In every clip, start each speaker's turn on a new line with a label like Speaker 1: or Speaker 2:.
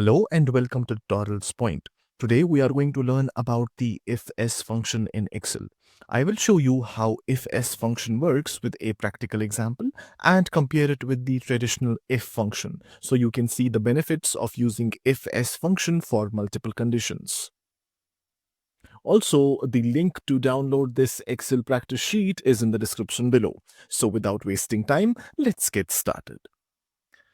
Speaker 1: Hello and welcome to Tutorialspoint. Today we are going to learn about the IFS function in Excel. I will show you how IFS function works with a practical example and compare it with the traditional if function so you can see the benefits of using IFS function for multiple conditions. Also, the link to download this Excel practice sheet is in the description below. So without wasting time, let's get started.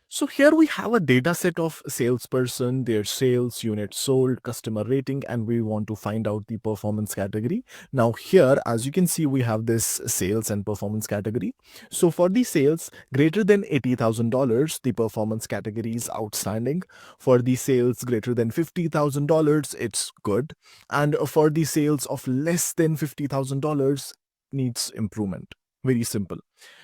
Speaker 1: So here we have a data set of salesperson, their sales, units sold, customer rating, and we want to find out the performance category. Now here, as you can see, we have this sales and performance category. So for the sales greater than $80,000, the performance category is outstanding. For the sales greater than $50,000, it's good. And for the sales of less than $50,000, needs improvement. Very simple.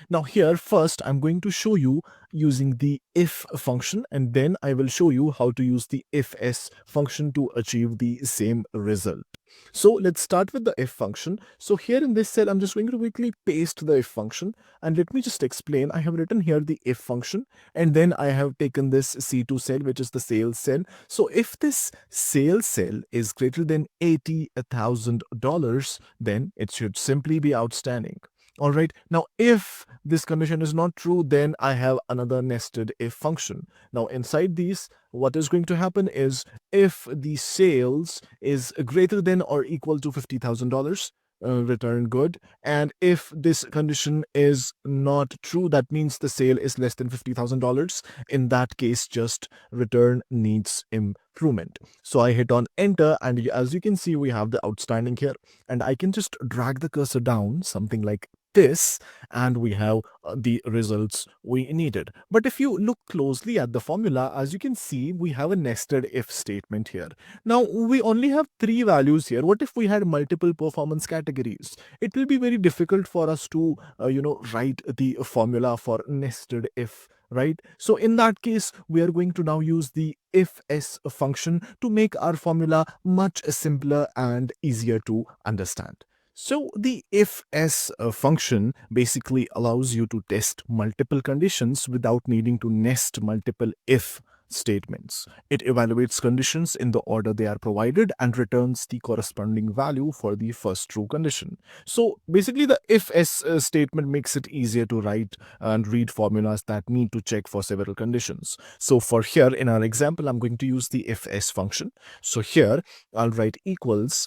Speaker 1: Now here first I'm going to show you using the if function, and then I will show you how to use the ifs function to achieve the same result. So let's start with the if function. So here in this cell I'm just going to quickly paste the if function, and let me just explain. I have written here the if function, and then I have taken this C2 cell, which is the sales cell. So if this sales cell is greater than $80,000, then it should simply be outstanding. All right. Now, if this condition is not true, then I have another nested if function. Now, inside these, what is going to happen is if the sales is greater than or equal to $50,000, return good. And if this condition is not true, that means the sale is less than $50,000. In that case, just return needs improvement. So I hit on enter, and as you can see, we have the outstanding here, and I can just drag the cursor down, something like this, and we have the results we needed. But if you look closely at the formula, as you can see, we have a nested if statement here. Now we only have three values here. What if we had multiple performance categories? It will be very difficult for us to write the formula for nested if, right? So in that case, we are going to now use the ifs function to make our formula much simpler and easier to understand. So the ifs function basically allows you to test multiple conditions without needing to nest multiple if statements. It evaluates conditions in the order they are provided and returns the corresponding value for the first true condition. So basically the ifs statement makes it easier to write and read formulas that need to check for several conditions. So for here in our example, I'm going to use the ifs function. So here I'll write equals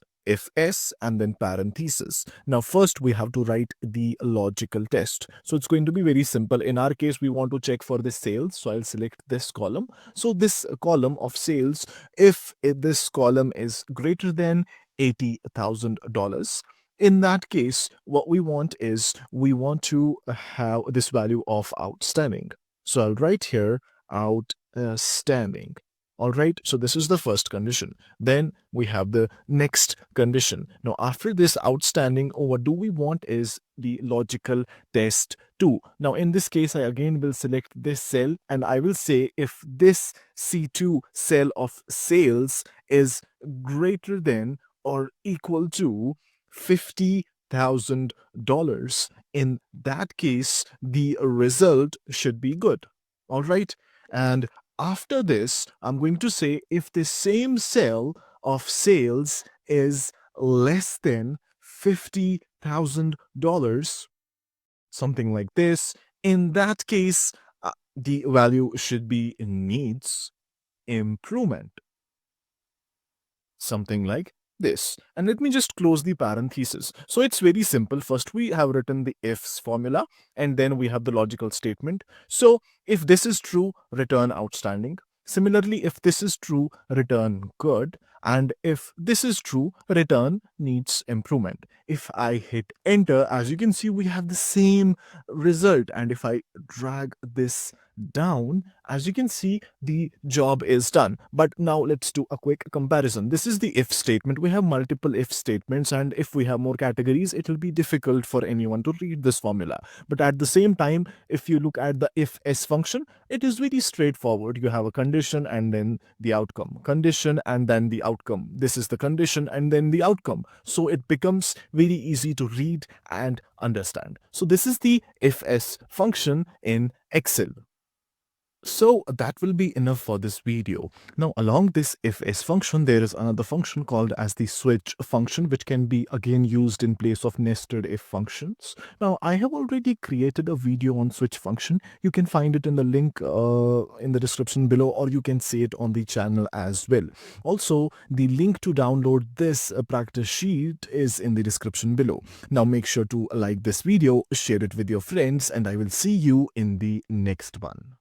Speaker 1: ifs and then parenthesis. Now first we have to write the logical test. So it's going to be very simple. In our case, we want to check for the sales. So I'll select this column. So this column of sales, if this column is greater than $80,000, in that case, what we want is we want to have this value of outstanding. So I'll write here outstanding. All right, so this is the first condition. Then we have the next condition. Now, after this outstanding, what do we want is the logical test 2. Now, in this case, I again will select this cell, and I will say if this C2 cell of sales is greater than or equal to $50,000, in that case, the result should be good. All right, and after this, I'm going to say if the same cell of sales is less than $50,000, something like this, in that case, the value should be needs improvement. Something like this. And let me just close the parenthesis. So it's very simple. First, we have written the ifs formula, and then we have the logical statement. So if this is true, return outstanding. Similarly, if this is true, return good. And if this is true, return needs improvement. If I hit enter, as you can see, we have the same result. And if I drag this down, as you can see, the job is done. But now let's do a quick comparison. This is the if statement. We have multiple if statements, and if we have more categories, it will be difficult for anyone to read this formula. But at the same time, if you look at the ifs function, it is very straightforward. You have a condition and then the outcome, condition and then the outcome. This is the condition and then the outcome. So it becomes very easy to read and understand. So this is the ifs function in Excel. So that will be enough for this video. Now along this ifs function, there is another function called as the switch function, which can be again used in place of nested if functions. Now I have already created a video on switch function. You can find it in the link in the description below, or you can see it on the channel as well. Also, the link to download this practice sheet is in the description below. Now make sure to like this video, share it with your friends, and I will see you in the next one.